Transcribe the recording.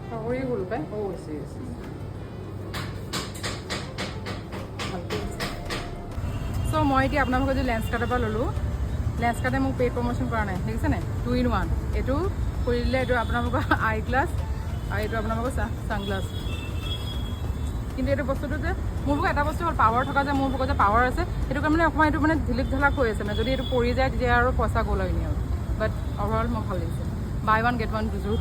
পাহৰি গ'লো পাই চ' মই এতিয়া আপোনালোকৰ যদি লেন্স কাৰ্ডৰ পৰা ল'লোঁ লেন্স কাৰ্ডে মোক পেইড প্ৰমোশ্যন কৰা নাই দেখিছেনে 2 in 1 এইটো কৰি দিলে এইটো আপোনালোকৰ আই গ্লাছ আৰু এইটো আপোনালোকৰ ছানগ্লাছ কিন্তু এইটো বস্তুটো যে মোৰ ভাগৰ এটা বস্তু হ'ল পাৱাৰ থকা যে মোৰ ভাগৰ যে পাৱাৰ আছে সেইটো কাৰণে অকণমান এইটো মানে ঢিলিক ঢালাক হৈ আছে মানে যদি এইটো পৰি যায় তেতিয়া আৰু পইচা গ'ল আৰু এনেই আৰু বাট অভাৰঅল মই ভাল লাগিছে বাই 1 get 1 দুযোৰ